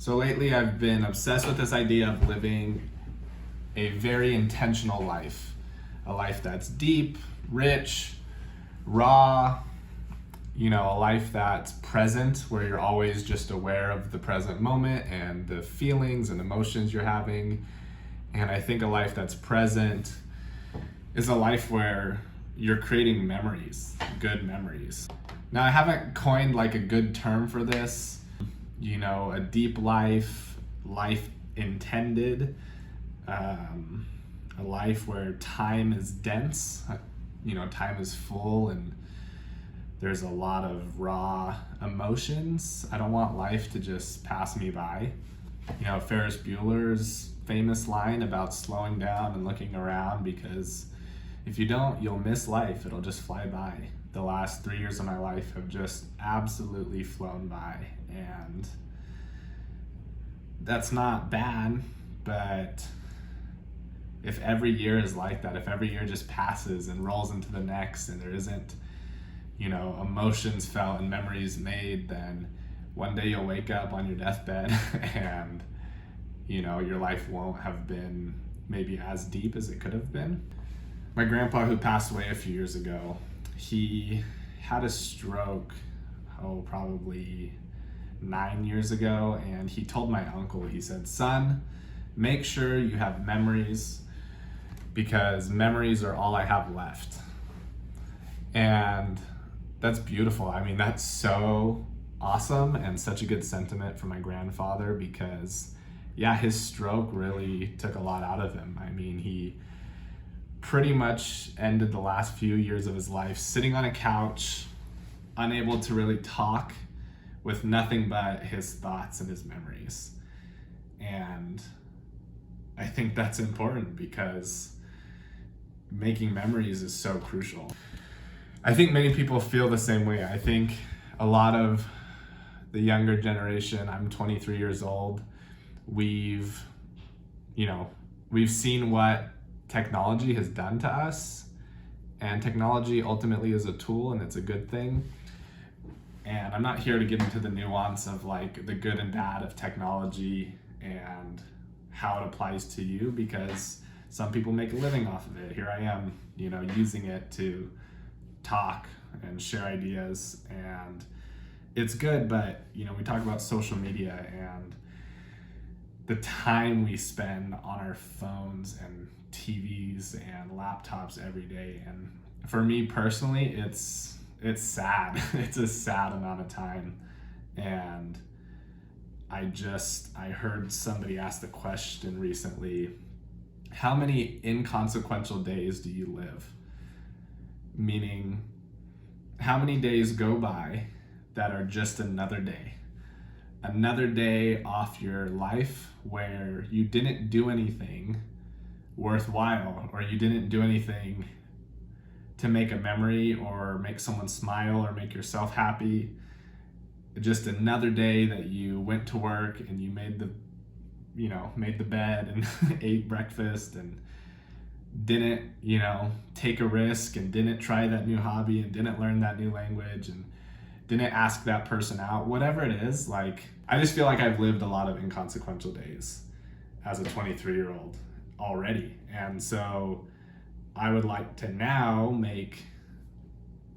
So lately I've been obsessed with this idea of living a very intentional life. A life that's deep, rich, raw, a life that's present, where you're always just aware of the present moment and the feelings and emotions you're having. And I think a life that's present is a life where you're creating memories, good memories. Now, I haven't coined like a good term for this, a deep life intended, a life where time is dense, time is full and there's a lot of raw emotions. I don't want life to just pass me by. Ferris Bueller's famous line about slowing down and looking around, because if you don't, you'll miss life. It'll just fly by. The last 3 years of my life have just absolutely flown by, and that's not bad, but if every year is like that, if every year just passes and rolls into the next and there isn't, emotions felt and memories made, then one day you'll wake up on your deathbed and, your life won't have been maybe as deep as it could have been. My grandpa, who passed away a few years ago, he had a stroke, probably 9 years ago, and he told my uncle, he said, "Son, make sure you have memories, because memories are all I have left." And that's beautiful. I mean, that's so awesome and such a good sentiment for my grandfather, because his stroke really took a lot out of him. I mean, he pretty much ended the last few years of his life sitting on a couch, unable to really talk, with nothing but his thoughts and his memories. And I think that's important, because making memories is so crucial. I think many people feel the same way. I think a lot of the younger generation, I'm 23 years old, we've seen what technology has done to us, and technology ultimately is a tool and it's a good thing. And I'm not here to get into the nuance of like the good and bad of technology and how it applies to you, because some people make a living off of it. Here I am, using it to talk and share ideas, and it's good. But we talk about social media and the time we spend on our phones and TVs and laptops every day. And for me personally, it's sad. It's a sad amount of time. And I heard somebody ask the question recently, how many inconsequential days do you live? Meaning, how many days go by that are just another day? Another day off your life where you didn't do anything worthwhile, or you didn't do anything to make a memory or make someone smile or make yourself happy. Just another day that you went to work and you made the bed and ate breakfast and didn't, take a risk and didn't try that new hobby and didn't learn that new language and didn't ask that person out, whatever it is. Like, I just feel like I've lived a lot of inconsequential days as a 23-year-old already. And so I would like to now make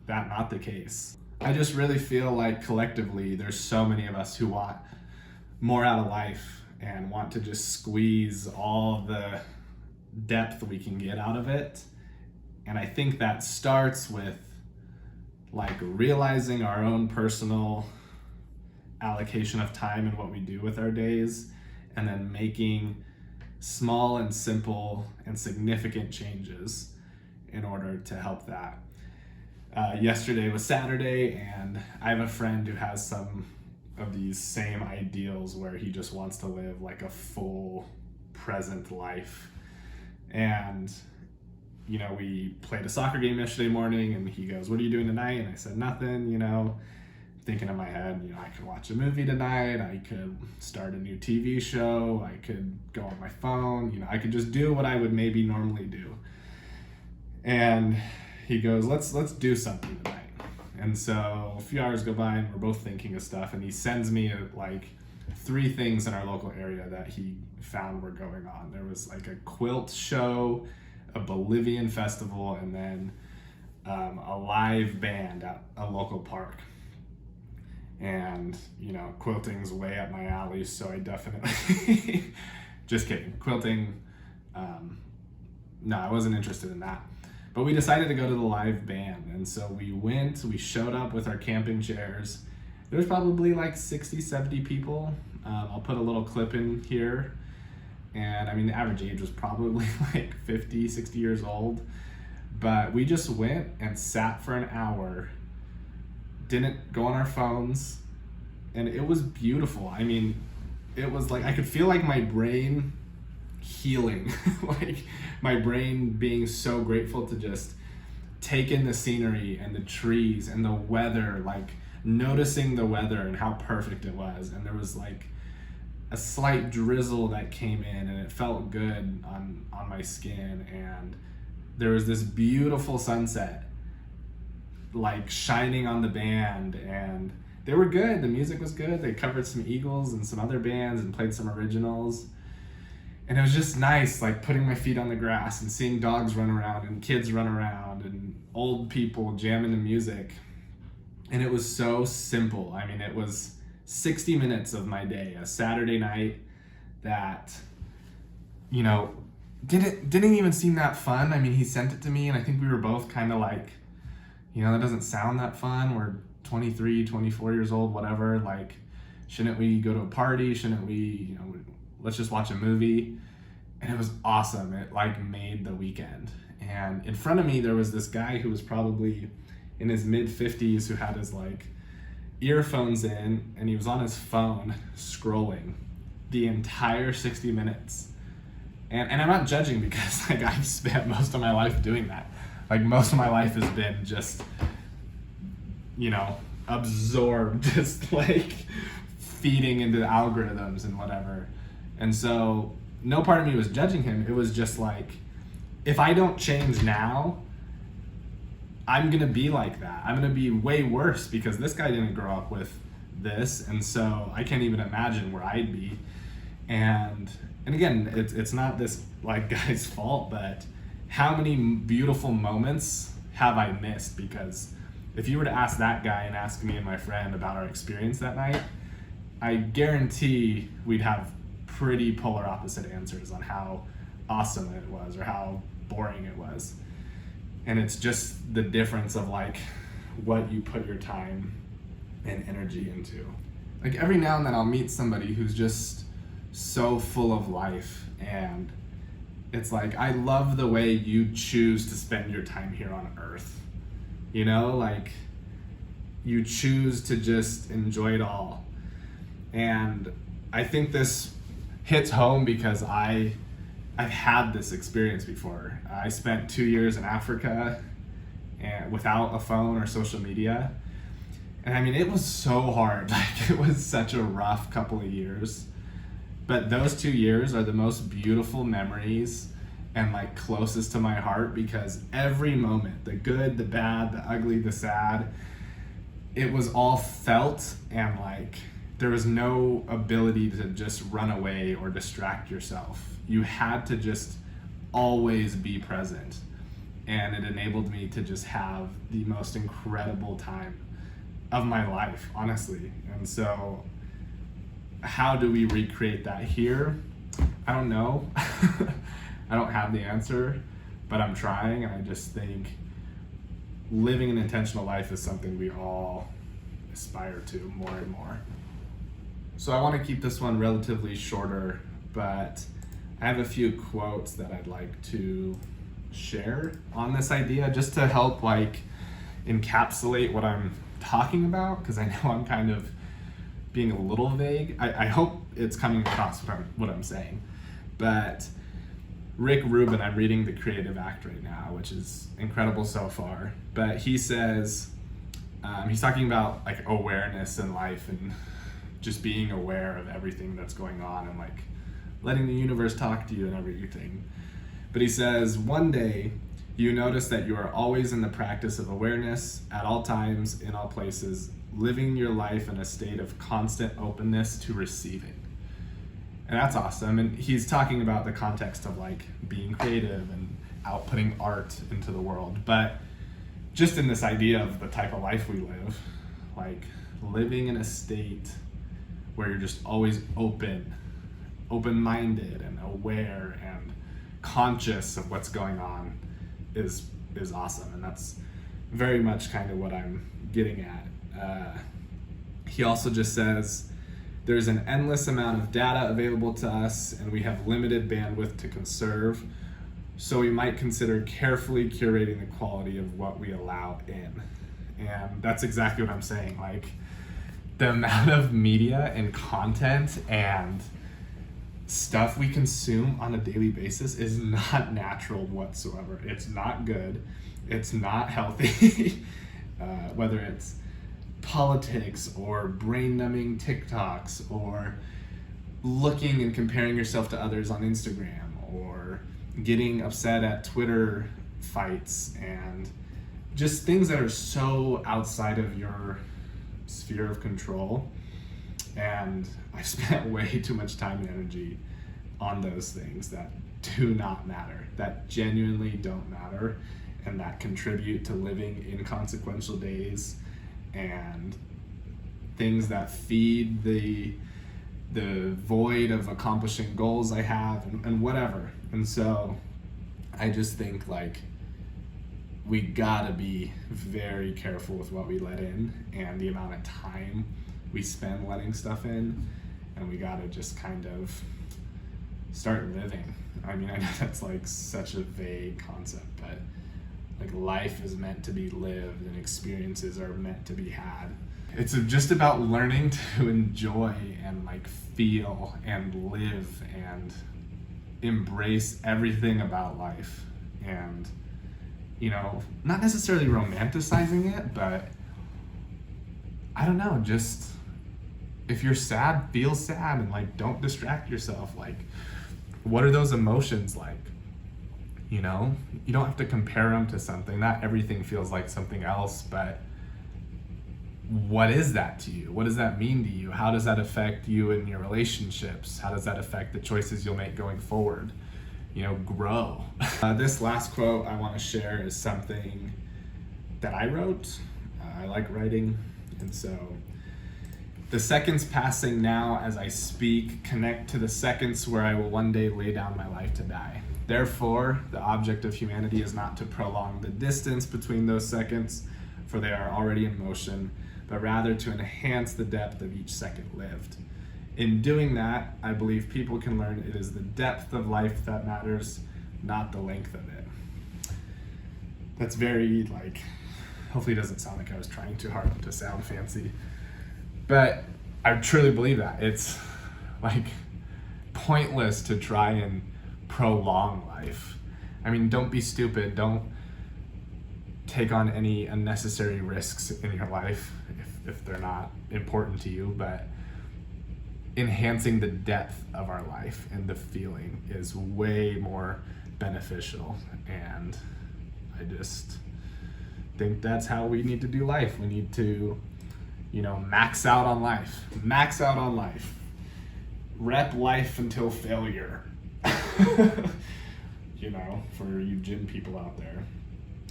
that not the case. I just really feel like collectively there's so many of us who want more out of life and want to just squeeze all the depth we can get out of it. And I think that starts with like realizing our own personal allocation of time and what we do with our days, and then making small and simple and significant changes in order to help that. Yesterday was Saturday, and I have a friend who has some of these same ideals where he just wants to live like a full present life. And we played a soccer game yesterday morning, and he goes, "What are you doing tonight?" And I said, "Nothing," thinking in my head, I could watch a movie tonight, I could start a new TV show, I could go on my phone, I could just do what I would maybe normally do. And he goes, let's do something tonight. And so a few hours go by and we're both thinking of stuff, and he sends me three things in our local area that he found were going on. There was like a quilt show, a Bolivian festival, and then a live band at a local park. And, quilting's way up my alley, so I definitely, just kidding. Quilting, no, I wasn't interested in that. But we decided to go to the live band, and so we showed up with our camping chairs. There was probably like 60, 70 people. I'll put a little clip in here. And I mean, the average age was probably like 50, 60 years old. But we just went and sat for an hour, didn't go on our phones, and it was beautiful. I mean, it was like, I could feel like my brain healing, like my brain being so grateful to just take in the scenery and the trees and the weather, like noticing the weather and how perfect it was. And there was like a slight drizzle that came in, and it felt good on my skin. And there was this beautiful sunset like shining on the band, and they were good. The music was good. They covered some Eagles and some other bands and played some originals. And it was just nice, like putting my feet on the grass and seeing dogs run around and kids run around and old people jamming to music. And it was so simple. I mean, it was 60 minutes of my day, a Saturday night that, didn't even seem that fun. I mean, he sent it to me, and I think we were both kind of like, that doesn't sound that fun. We're 23, 24 years old, whatever. Like, shouldn't we go to a party? Shouldn't we, let's just watch a movie? And it was awesome. It like made the weekend. And in front of me, there was this guy who was probably in his mid 50s who had his like earphones in, and he was on his phone scrolling the entire 60 minutes. And I'm not judging, because like I've spent most of my life doing that. Like most of my life has been just, absorbed, just like feeding into the algorithms and whatever. And so no part of me was judging him. It was just like, if I don't change now, I'm gonna be like that. I'm gonna be way worse, because this guy didn't grow up with this, and so I can't even imagine where I'd be. And again, it's not this like guy's fault, but how many beautiful moments have I missed? Because if you were to ask that guy and ask me and my friend about our experience that night, I guarantee we'd have pretty polar opposite answers on how awesome it was or how boring it was. And it's just the difference of like what you put your time and energy into. Like every now and then I'll meet somebody who's just so full of life, and it's like, I love the way you choose to spend your time here on earth. Like you choose to just enjoy it all. And I think this hits home because I've had this experience before. I spent 2 years in Africa and without a phone or social media. And I mean, it was so hard. Like it was such a rough couple of years. But those 2 years are the most beautiful memories and like closest to my heart, because every moment, the good, the bad, the ugly, the sad, it was all felt, and like there was no ability to just run away or distract yourself. You had to just always be present, and it enabled me to just have the most incredible time of my life, honestly. And so how do we recreate that here? I don't know. I don't have the answer, but I'm trying. And I just think living an intentional life is something we all aspire to more and more. So I want to keep this one relatively shorter, but I have a few quotes that I'd like to share on this idea, just to help like encapsulate what I'm talking about, because I know I'm kind of being a little vague. I hope it's coming across what I'm saying. But Rick Rubin, I'm reading The Creative Act right now, which is incredible so far. But he says, he's talking about like awareness in life and just being aware of everything that's going on and like letting the universe talk to you and everything. But he says, one day you notice that you are always in the practice of awareness at all times, in all places, living your life in a state of constant openness to receiving. And that's awesome. And he's talking about the context of like being creative and outputting art into the world. But just in this idea of the type of life we live, like living in a state where you're just always open-minded and aware and conscious of what's going on is awesome. And that's very much kind of what I'm getting at. He also just says, there's an endless amount of data available to us and we have limited bandwidth to conserve, so we might consider carefully curating the quality of what we allow in. And that's exactly what I'm saying. Like, the amount of media and content and stuff we consume on a daily basis is not natural whatsoever. It's not good. It's not healthy. Whether it's politics or brain-numbing TikToks or looking and comparing yourself to others on Instagram or getting upset at Twitter fights and just things that are so outside of your sphere of control. And I've spent way too much time and energy on those things that do not matter, that genuinely don't matter, and that contribute to living inconsequential days and things that feed the void of accomplishing goals I have and whatever. And so I just think like we gotta be very careful with what we let in and the amount of time we spend letting stuff in, and we gotta just kind of start living. I mean, I know that's like such a vague concept, but like life is meant to be lived and experiences are meant to be had. It's just about learning to enjoy and like feel and live and embrace everything about life. And, you know, not necessarily romanticizing it, but I don't know, just if you're sad, feel sad and like don't distract yourself. Like, what are those emotions like? You know, you don't have to compare them to something. Not everything feels like something else, but what is that to you? What does that mean to you? How does that affect you in your relationships? How does that affect the choices you'll make going forward? You know, grow. This last quote I want to share is something that I wrote. I like writing, and so the seconds passing now as I speak connect to the seconds where I will one day lay down my life to die. Therefore, the object of humanity is not to prolong the distance between those seconds, for they are already in motion, but rather to enhance the depth of each second lived. In doing that, I believe people can learn it is the depth of life that matters, not the length of it. That's very, like, hopefully it doesn't sound like I was trying too hard to sound fancy, but I truly believe that. It's, like, pointless to try and prolong life. I mean, don't be stupid. Don't take on any unnecessary risks in your life if they're not important to you, but enhancing the depth of our life and the feeling is way more beneficial. And I just think that's how we need to do life. We need to, you know, max out on life. Max out on life. Rep life until failure. You know, for you gym people out there.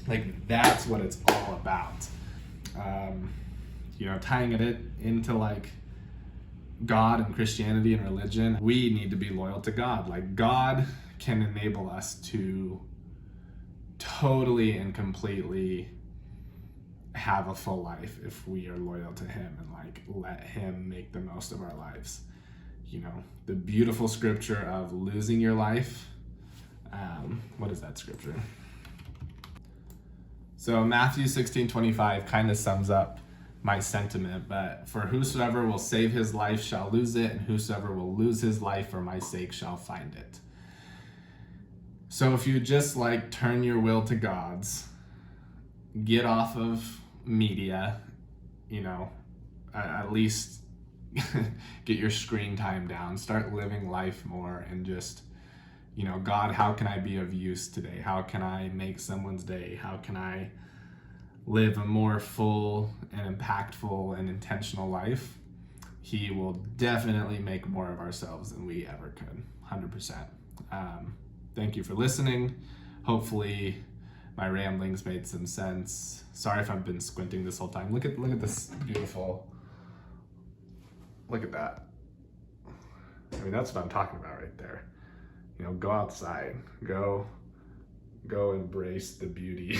Like, that's what it's all about. You know, tying it into like God and Christianity and religion, we need to be loyal to God. Like, God can enable us to totally and completely have a full life if we are loyal to Him and like let Him make the most of our lives. You know, the beautiful scripture of losing your life. What is that scripture? So Matthew 16:25 kind of sums up my sentiment, but for whosoever will save his life shall lose it, and whosoever will lose his life for my sake shall find it. So if you just like turn your will to God's, get off of media, you know, at least get your screen time down, start living life more, and just, you know, God, how can I be of use today? How can I make someone's day? How can I live a more full and impactful and intentional life, he will definitely make more of ourselves than we ever could. 100%. Thank you for listening. Hopefully my ramblings made some sense. Sorry if I've been squinting this whole time. Look at this beautiful, look at that. I mean, that's what I'm talking about right there. You know, go outside, go embrace the beauty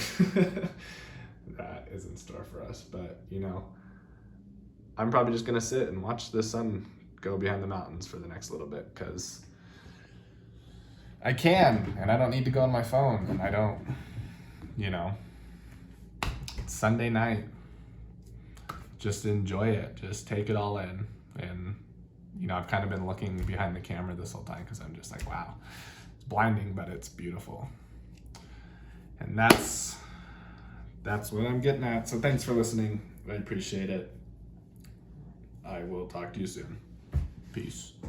that is in store for us. But, you know, I'm probably just gonna sit and watch the sun go behind the mountains for the next little bit, because I can, and I don't need to go on my phone, and I don't, you know, it's Sunday night. Just enjoy it. Just take it all in. And, you know, I've kind of been looking behind the camera this whole time because I'm just like, wow, it's blinding, but it's beautiful. And that's what I'm getting at. So thanks for listening. I appreciate it. I will talk to you soon. Peace.